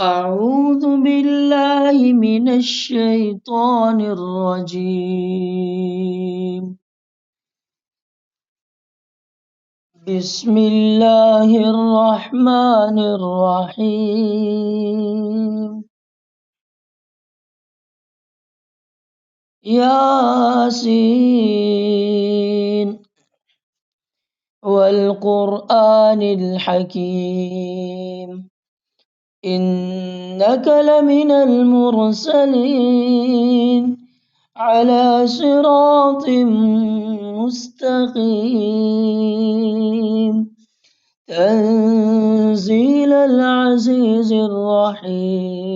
أعوذ بالله من الشيطان الرجيم. بسم الله الرحمن الرحيم. ياسين والقرآن الحكيم إنك لمن المرسلين على صراط مستقيم تنزيل العزيز الرحيم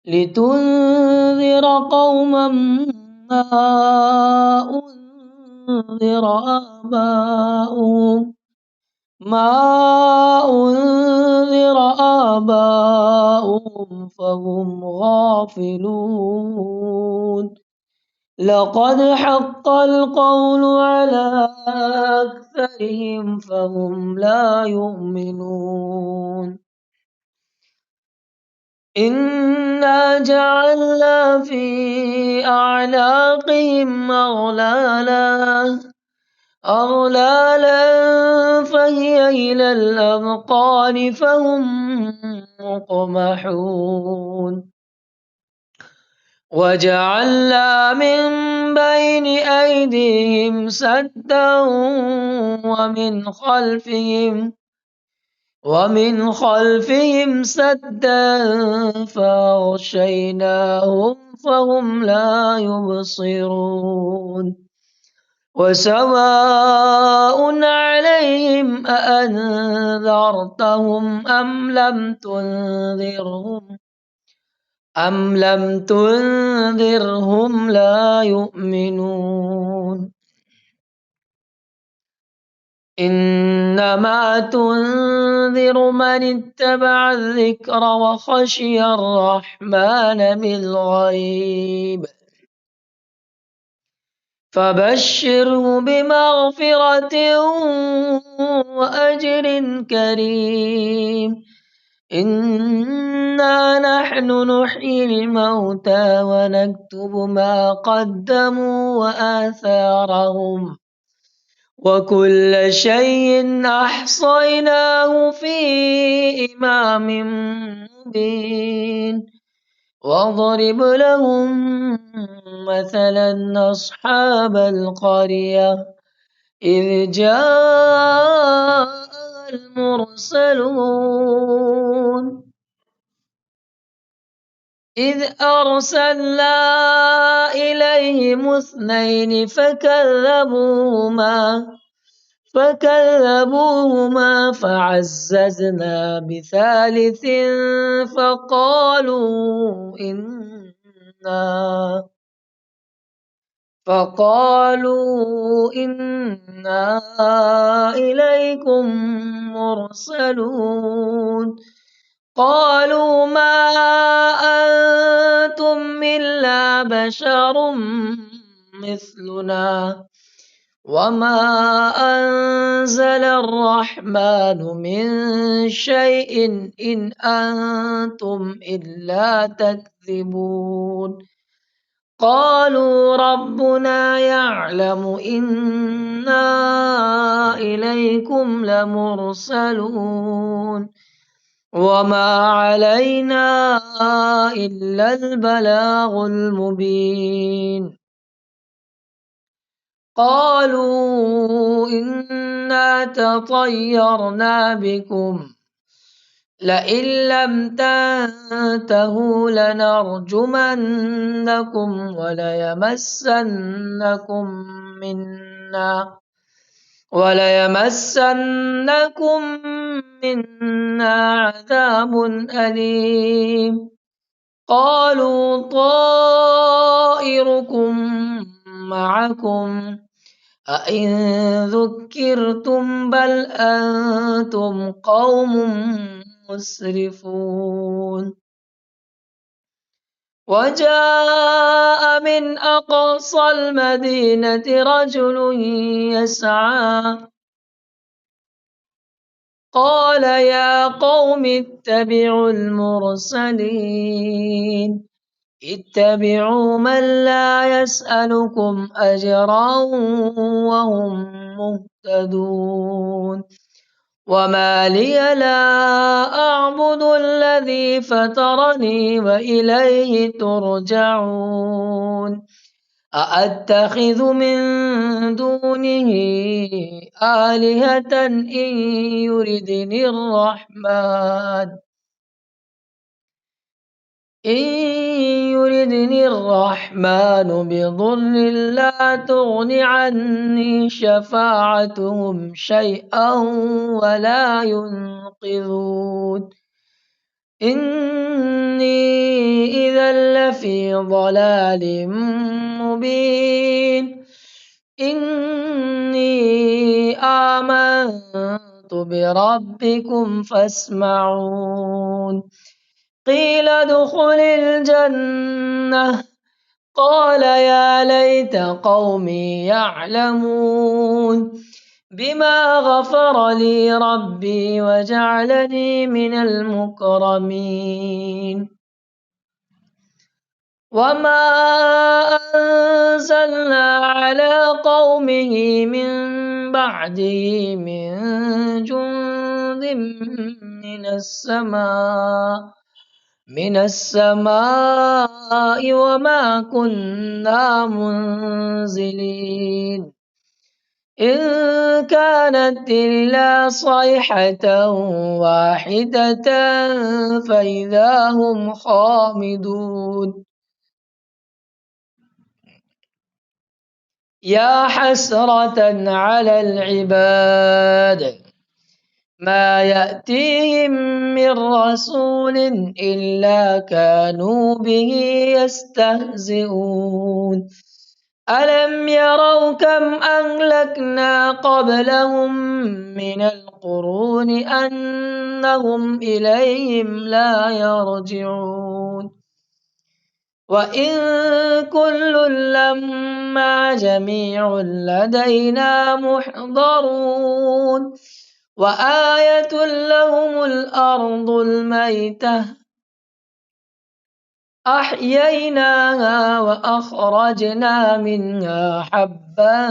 لتنذر قوما ما أنذر آباؤهم فهم غافلون لقد حق القول على أكثرهم فهم لا يؤمنون إنا جعلنا في أعناقهم أغلالا فهي إلى الأذقان فهم مقمحون وجعلنا من بين أيديهم سدا ومن خلفهم سدا فأغشيناهم فهم لا يبصرون وسواء عليهم أأنذرتهم أم لم تنذرهم لا يؤمنون إنما تنذر من اتبع الذكر وخشي الرحمن بالغيب فبشره بمغفرة وأجر كريم إنا نحن نحيي الموتى ونكتب ما قدموا وآثارهم وكل شيء أحصيناه في إمام مبين واضرب لهم مثلا أصحاب القرية إذ جاء المرسلون إذ أرسلنا إليهم اثنين فكذبوهما فعززنا بثالث فقالوا إنا إليكم مرسلون قالوا ما أنتم إلا بشر مثلنا وما أنزل الرحمن من شيء إن أنتم إلا تكذبون قالوا ربنا يعلم إنا إليكم لمرسلون وما علينا إلا البلاغ المبين قالوا إنا تطيرنا بكم لئن لم تنتهوا لنرجمنكم وليمسنكم منا عذاب أليم قالوا طائركم معكم أئن ذكرتم بل أنتم قوم مسرفون وجاء من أقصى المدينة رجل يسعى قال يا قوم اتبعوا المرسلين اتبعوا من لا يسألكم أجرا وهم مهتدون وما لي لا أعبد الذي فطرني وإليه ترجعون أأتخذ من دونه آلهة إن يردني الرحمن بضر لا تغن عني شفاعتهم شيئا ولا ينقذون إني إذا لفي ضلال مبين إني آمنت بربكم فاسمعون قيل ادخل الجنة قال يا ليت قومي يعلمون بما غفر لي ربي وجعلني من المكرمين وما أنزلنا على قومه من بعده من جند من السماء وما كنا منزلين إن كانت إلا صيحة واحدة فإذا هم خامدون يا حسرة على العباد ما يأتيهم من رسول إلا كانوا به يستهزئون ألم يروا كم أهلكنا قبلهم من القرون أنهم إليهم لا يرجعون وإن كل لما جميع لدينا محضرون وآية لهم الأرض الميتة أحييناها وأخرجنا منها حبا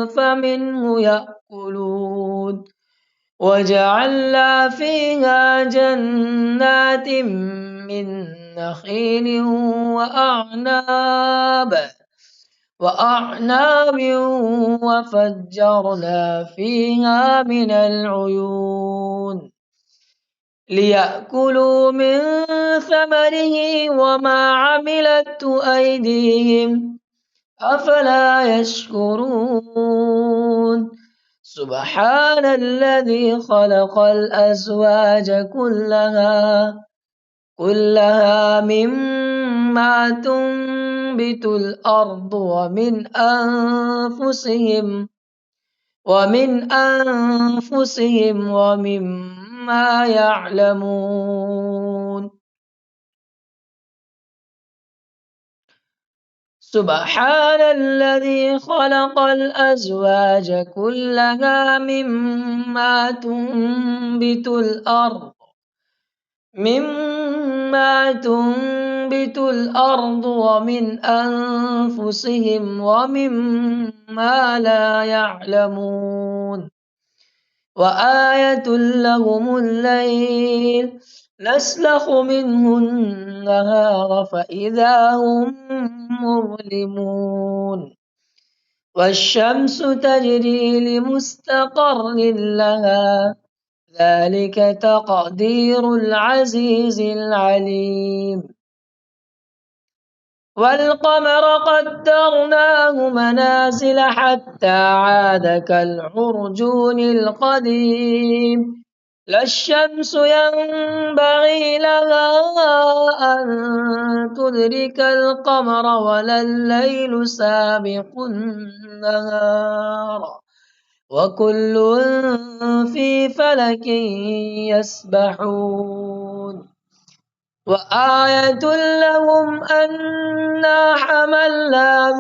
فمنه يأكلون وجعلنا فيها جنات من نخيل وأعناب وفجرنا فيها من العيون ليأكلوا من ثمره وما عملت أيديهم أفلا يشكرون سبحان الذي خلق الأزواج كلها مما تنبت الأرض ومن أنفسهم ومما يعلمون سبحان الذي خلق الأزواج كلها مما تنبت الأرض ومن أنفسهم ومما لا يعلمون وآية لهم الليل نسلخ منه النهار فإذا هم مظلمون والشمس تجري لمستقر لها ذلك تقدير العزيز العليم والقمر قدرناه منازل حتى عاد كالعرجون القديم لا الشمس ينبغي لها أن تدرك القمر ولا الليل سابق النهار وكل في فلك يسبحون وآية لهم أنا حملنا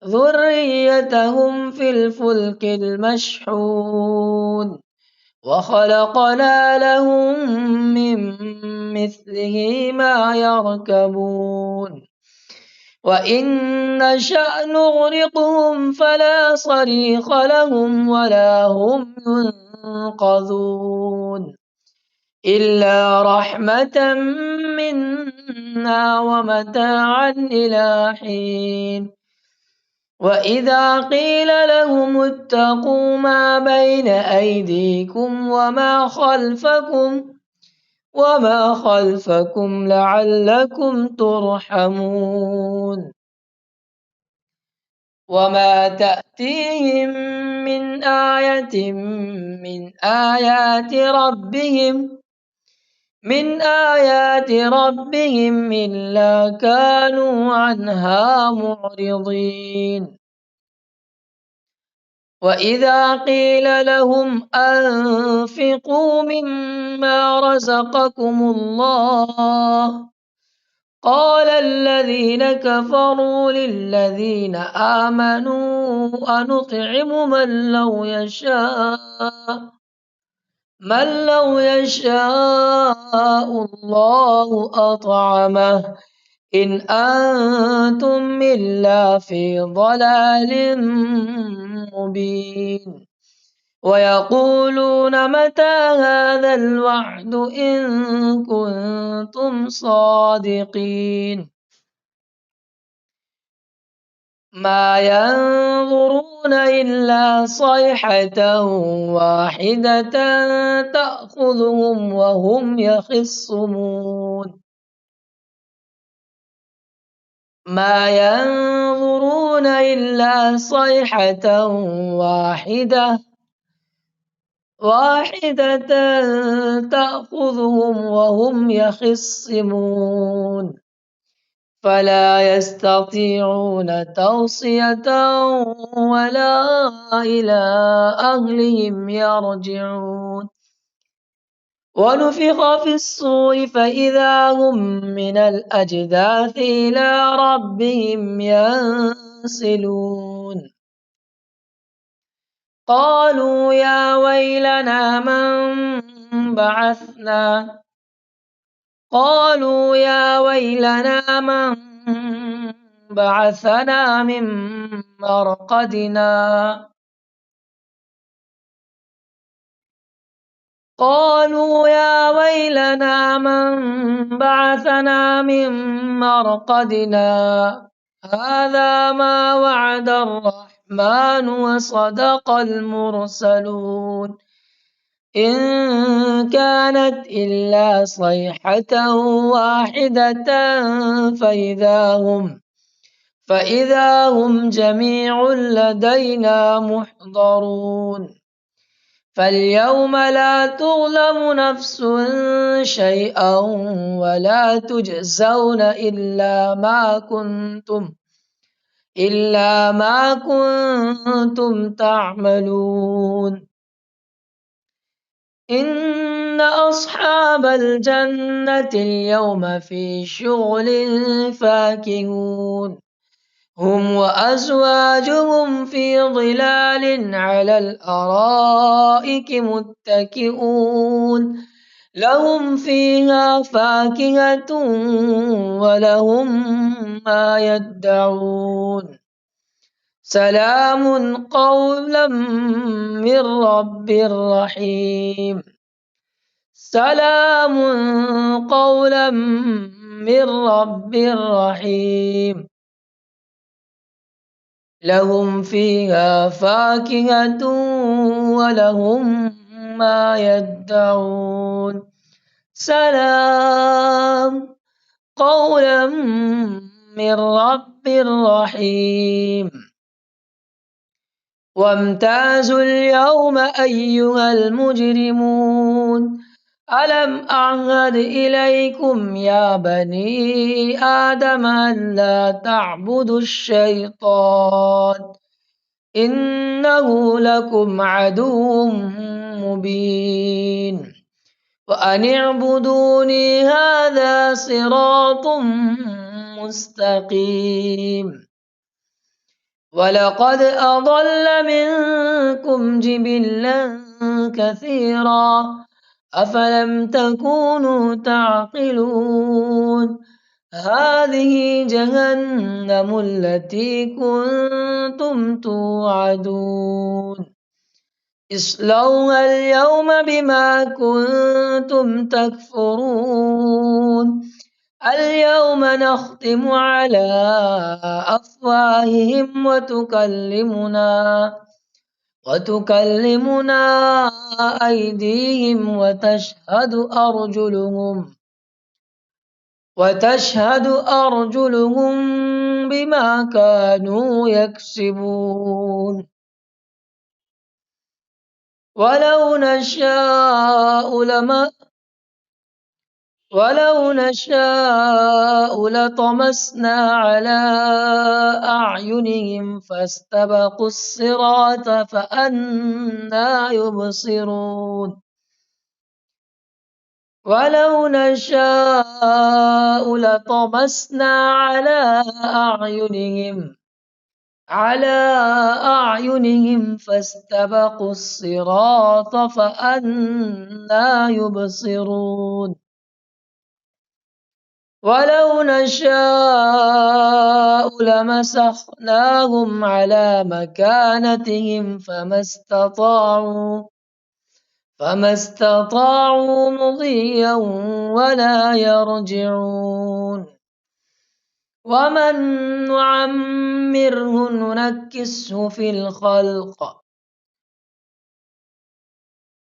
ذريتهم في الفلك المشحون وخلقنا لهم من مثله ما يركبون وإن نشأ نغرقهم فلا صريخ لهم ولا هم ينقذون إلا رحمة منا ومتاعا إلى حين وإذا قيل لهم اتقوا ما بين أيديكم وما خلفكم لعلكم ترحمون وما تأتيهم من آية من آيات ربهم إلا كانوا عنها معرضين وإذا قيل لهم أنفقوا مما رزقكم الله قال الذين كفروا للذين آمنوا أنطعم من لو يشاء الله أطعمه إن أنتم إلا في ضلال مبين ويقولون متى هذا الوعد إن كنتم صادقين ما ينظرون إلا صيحة واحدة تأخذهم وهم يخصمون ما ينظرون إلا صيحة واحدة تأخذهم وهم يخصمون فلا يستطيعون توصية ولا إلى أهلهم يرجعون ونفخ في الصور فإذا هم من الأجداث إلى ربهم ينسلون قالوا يا ويلنا من بعثنا من مرقدنا هذا ما وعد الرحمن وصدق المرسلون إن كانت إلا صيحة واحدة فإذا هم جميع لدينا محضرون فاليوم لا تظلم نفس شيئا ولا تجزون إلا ما كنتم تعملون إن أصحاب الجنة اليوم في شغل فاكهون هم وأزواجهم في ظلال على الأرائك متكئون لهم فيها فاكهة ولهم ما يدعون سلام قولا من رب رحيم لهم فيها فاكهة ولهم ما يدعون سلام قولا من رب رحيم وامتازوا اليوم أيها المجرمون ألم أعهد إليكم يا بني آدم أن لا تعبدوا الشيطان إنه لكم عدو مبين وأن اعبدوني هذا صراط مستقيم ولقد أضل منكم جبلا كثيرا أفلم تكونوا تعقلون هذه جهنم التي كنتم توعدون اصلوها اليوم بما كنتم تكفرون اليوم نختم على أفواههم وتكلمنا أيديهم وتشهد أرجلهم بما كانوا يكسبون ولو نشاء لطمسنا على أعينهم فاستبقوا الصراط فأنى يبصرون ولو نشاء لطمسنا على أعينهم فاستبقوا الصراط فأنى يبصرون ولو نشاء لمسخناهم على مكانتهم فما استطاعوا مضيا ولا يرجعون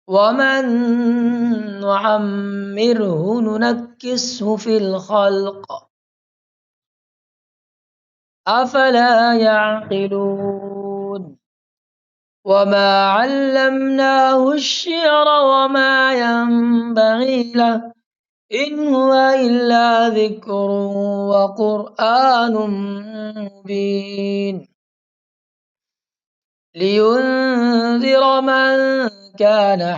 ومن نعمره ننكسه في الخلق أفلا يعقلون وما علمناه الشعر وما ينبغي له إن هو إلا ذكر وقرآن مبين لينذر من كان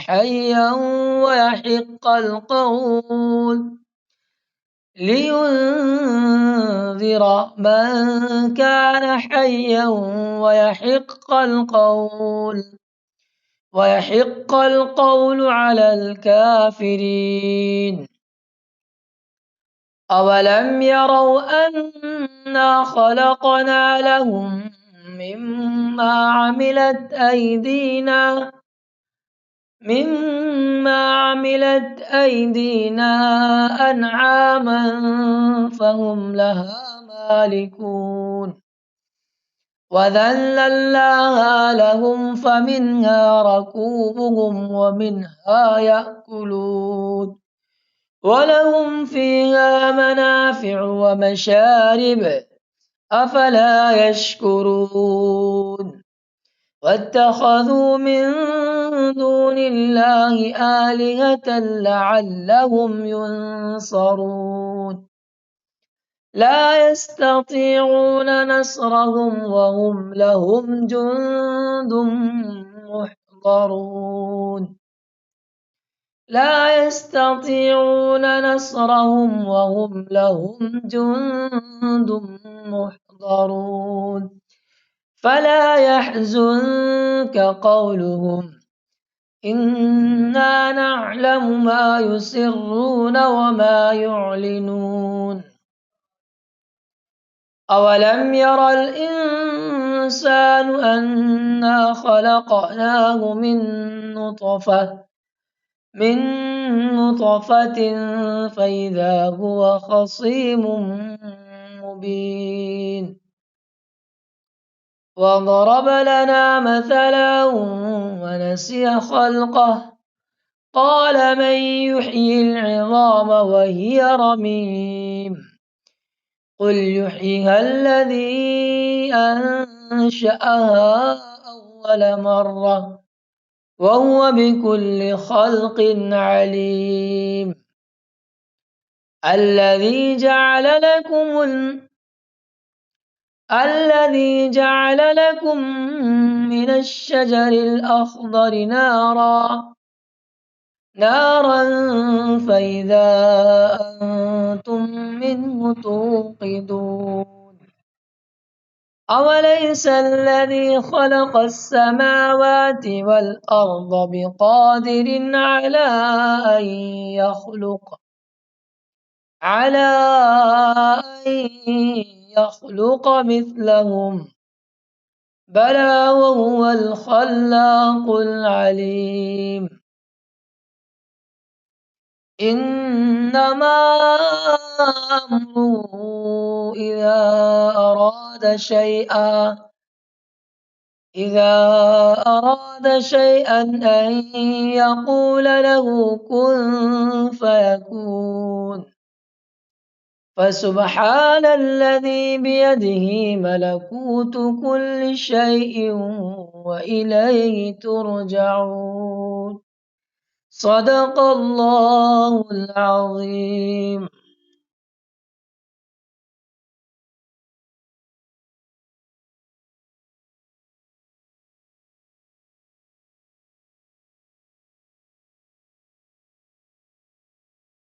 حيا ويحق القول ويحق القول على الكافرين أولم يروا أنا خلقنا لهم مما عملت أيدينا أنعاما فهم لها مالكون وذللناها لهم فمنها ركوبهم ومنها يأكلون ولهم فيها منافع ومشارب أفلا يشكرون واتخذوا من دون الله آلهة لعلهم ينصرون لا يستطيعون نصرهم وهم لهم جند محضرون فلا يحزنك قولهم إنا نعلم ما يسرون وما يعلنون أولم ير الإنسان أنا خلقناه من نطفة فإذا هو خصيم مبين وضرب لنا مثلا ونسي خلقه قال من يحيي العظام وهي رميم قل يحييها الذي أنشأها أول مرة وهو بكل خلق عليم الذي جعل لكم من الشجر الأخضر نارا فإذا أنتم منه توقدون أوليس الذي خلق السماوات والأرض بقادر على على أن يخلق مثلهم بلى وهو الخلاق العليم إنما أمره إذا أراد شيئا أن يقول له كن فيكون فسبحان الذي بيده ملكوت كل شيء وإليه ترجعون صدق الله العظيم.